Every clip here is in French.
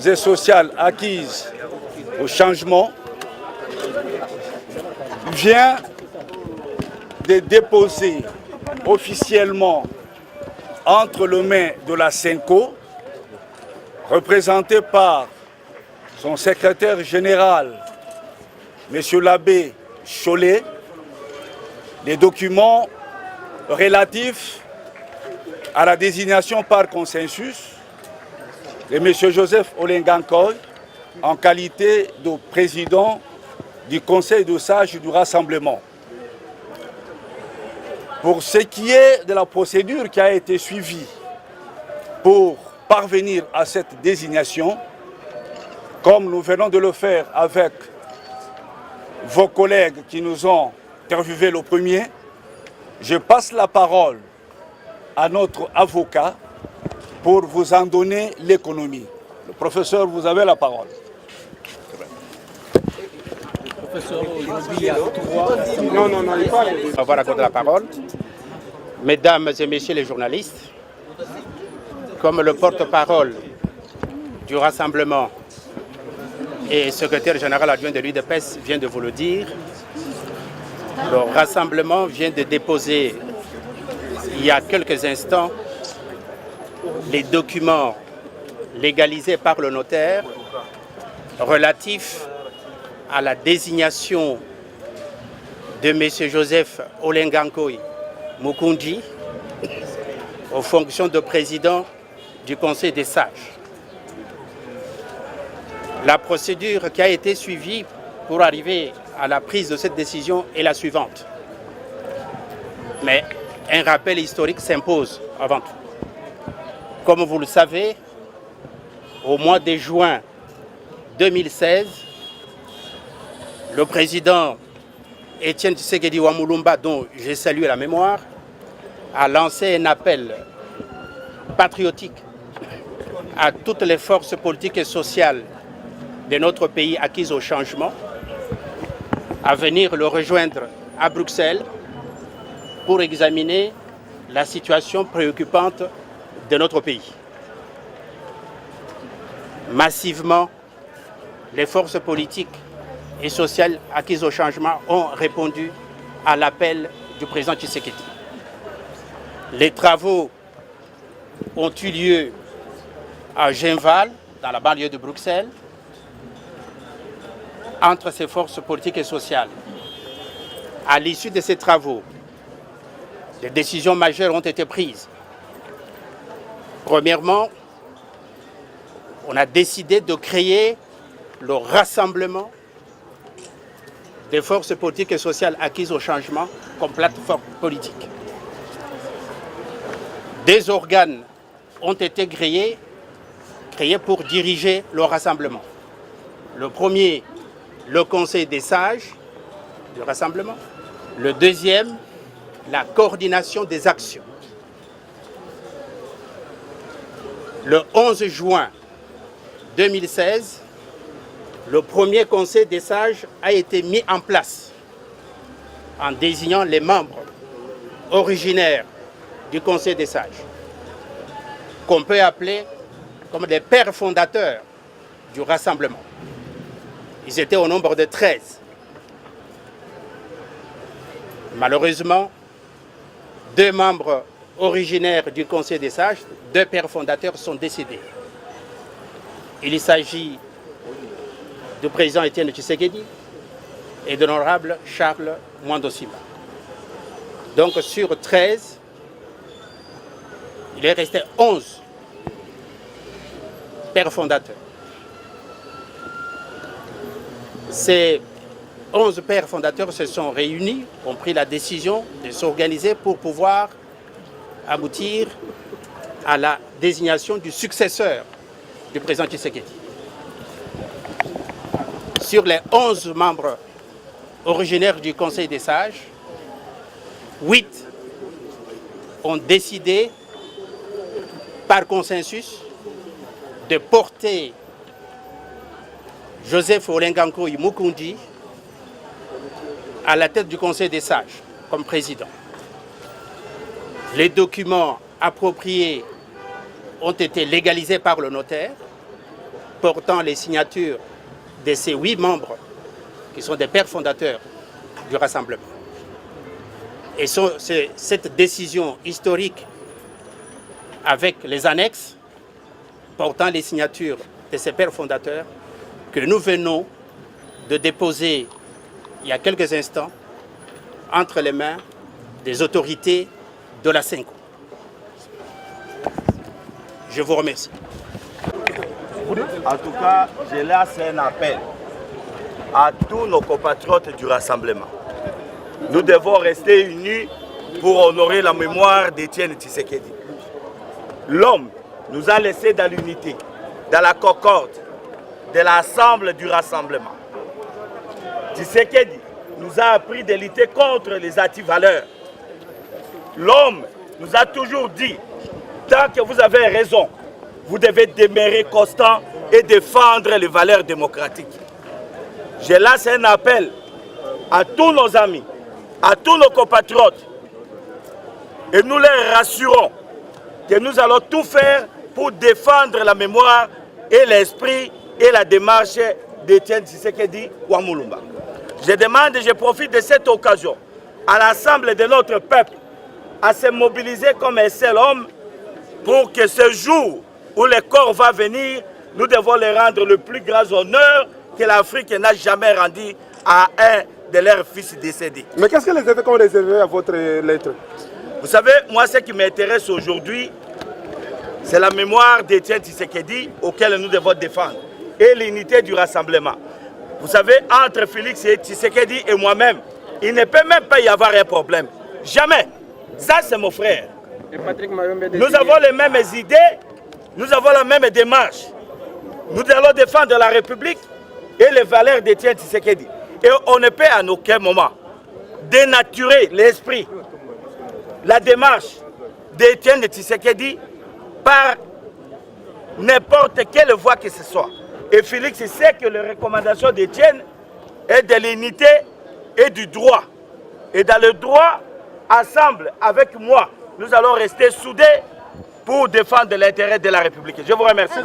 et sociales acquises au changement vient de déposer officiellement entre les mains de la SENCO, représentée par son secrétaire général, M. l'abbé Cholet, les documents relatifs à la désignation par consensus de M. Joseph Olengankoy en qualité de président du Conseil de sages du Rassemblement. Pour ce qui est de la procédure qui a été suivie pour parvenir à cette désignation, comme nous venons de le faire avec vos collègues qui nous ont interviewé le premier, je passe la parole à notre avocat pour vous en donner l'économie. Le professeur, vous avez la parole. Avoir accordé la parole. Mesdames et messieurs les journalistes, comme le porte-parole du Rassemblement et secrétaire général adjoint de l'UDPS vient de vous le dire, le Rassemblement vient de déposer il y a quelques instants les documents légalisés par le notaire relatifs à la désignation de M. Joseph Olengankoy Mukundi aux fonctions de président du Conseil des sages. La procédure qui a été suivie pour arriver à la prise de cette décision est la suivante. Mais un rappel historique s'impose avant tout. Comme vous le savez, au mois de juin 2016, le président Étienne Tshisekedi Wamulumba, dont j'ai salué la mémoire, a lancé un appel patriotique à toutes les forces politiques et sociales de notre pays acquises au changement à venir le rejoindre à Bruxelles pour examiner la situation préoccupante de notre pays. Massivement, les forces politiques et sociales acquises au changement ont répondu à l'appel du président Tshisekedi. Les travaux ont eu lieu à Genval, dans la banlieue de Bruxelles, entre ces forces politiques et sociales. À l'issue de ces travaux, des décisions majeures ont été prises. Premièrement, on a décidé de créer le rassemblement des forces politiques et sociales acquises au changement comme plateforme politique. Des organes ont été créés pour diriger le rassemblement. Le premier, le Conseil des sages du rassemblement. Le deuxième, la coordination des actions. Le 11 juin 2016, le premier Conseil des sages a été mis en place en désignant les membres originaires du Conseil des sages, qu'on peut appeler comme des pères fondateurs du rassemblement. Ils étaient au nombre de 13. Malheureusement, 2 membres originaires du Conseil des sages, 2 pères fondateurs sont décédés. Il s'agit du président Étienne Tshisekedi et de l'honorable Charles Mwandosima. Donc sur 13, il est resté 11 pères fondateurs. Ces 11 pères fondateurs se sont réunis, ont pris la décision de s'organiser pour pouvoir aboutir à la désignation du successeur du président Tshisekedi. Sur les 11 membres originaires du Conseil des sages, 8 ont décidé par consensus de porter Joseph Olengankoy Mukundi à la tête du Conseil des sages comme président. Les documents appropriés ont été légalisés par le notaire portant les signatures de ces 8 membres qui sont des pères fondateurs du Rassemblement. Et c'est cette décision historique avec les annexes portant les signatures de ces pères fondateurs que nous venons de déposer il y a quelques instants entre les mains des autorités de la CENCO. Je vous remercie. En tout cas, je lance un appel à tous nos compatriotes du Rassemblement. Nous devons rester unis pour honorer la mémoire d'Étienne Tshisekedi. L'homme nous a laissés dans l'unité, dans la concorde, de l'ensemble du Rassemblement. Tshisekedi nous a appris de lutter contre les antivaleurs. L'homme nous a toujours dit, tant que vous avez raison, vous devez demeurer constant et défendre les valeurs démocratiques. Je lance un appel à tous nos amis, à tous nos compatriotes, et nous les rassurons que nous allons tout faire pour défendre la mémoire et l'esprit et la démarche d'Étienne Tshisekedi Wamulumba. Je demande et je profite de cette occasion à l'ensemble de notre peuple à se mobiliser comme un seul homme pour que ce jour où le corps va venir, nous devons le rendre le plus grand honneur que l'Afrique n'a jamais rendu à un de leurs fils décédés. Mais qu'est-ce que les effets qu'on réservé à votre lettre? Vous savez, moi ce qui m'intéresse aujourd'hui, c'est la mémoire d'Étienne Tshisekedi auquel nous devons défendre et l'unité du Rassemblement. Vous savez, entre Félix et Tshisekedi et moi-même, il ne peut même pas y avoir un problème. Jamais. Ça, c'est mon frère. Nous avons les mêmes idées, nous avons la même démarche. Nous allons défendre la République et les valeurs d'Étienne Tshisekedi. Et on ne peut à aucun moment dénaturer l'esprit, la démarche d'Étienne Tshisekedi par n'importe quelle voie que ce soit. Et Félix sait que les recommandations d'Étienne est de l'unité et du droit. Et dans le droit, ensemble avec moi, nous allons rester soudés pour défendre l'intérêt de la République. Je vous remercie.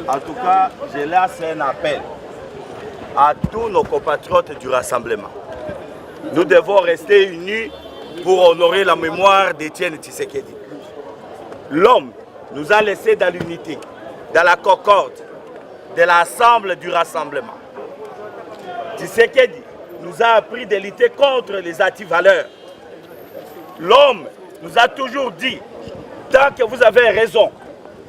En tout cas, je lance un appel à tous nos compatriotes du rassemblement. Nous devons rester unis pour honorer la mémoire d'Étienne Tshisekedi. L'homme nous a laissés dans l'unité, dans la concorde de l'ensemble du rassemblement. Tshisekedi nous a appris de lutter contre les antivaleurs. L'homme nous a toujours dit, tant que vous avez raison,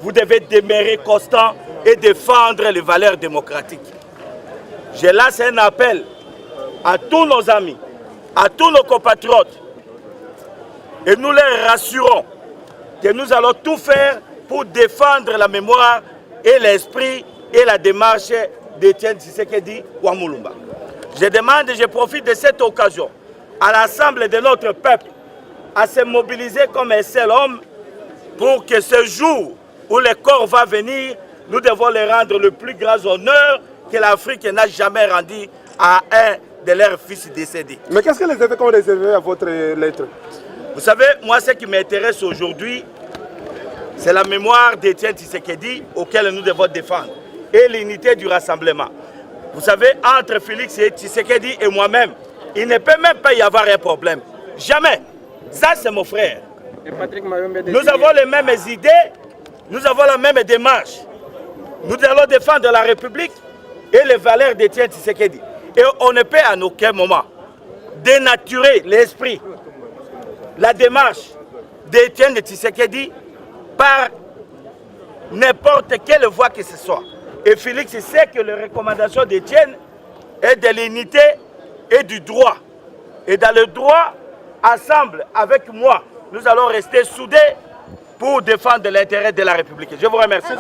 vous devez demeurer constant et défendre les valeurs démocratiques. Je lance un appel à tous nos amis, à tous nos compatriotes, et nous les rassurons que nous allons tout faire pour défendre la mémoire et l'esprit et la démarche d'Étienne Tshisekedi Wamulumba. Je demande et je profite de cette occasion à l'ensemble de notre peuple à se mobiliser comme un seul homme pour que ce jour où le corps va venir, nous devons le rendre le plus grand honneur que l'Afrique n'a jamais rendu à un de leurs fils décédés. Mais qu'est-ce que les effets ont réservé à votre lettre? Vous savez, moi, ce qui m'intéresse aujourd'hui, c'est la mémoire d'Étienne Tshisekedi auquel nous devons défendre et l'unité du rassemblement. Vous savez, entre Félix et Tshisekedi et moi-même, il ne peut même pas y avoir un problème. Jamais. Ça, c'est mon frère. Nous avons les mêmes idées, nous avons la même démarche. Nous allons défendre la République et les valeurs d'Étienne Tshisekedi. Et on ne peut en aucun moment dénaturer l'esprit, la démarche d'Étienne Tshisekedi par n'importe quelle voie que ce soit. Et Félix sait que les recommandations d'Étienne est de l'unité et du droit. Et dans le droit, ensemble avec moi, nous allons rester soudés pour défendre l'intérêt de la République. Je vous remercie.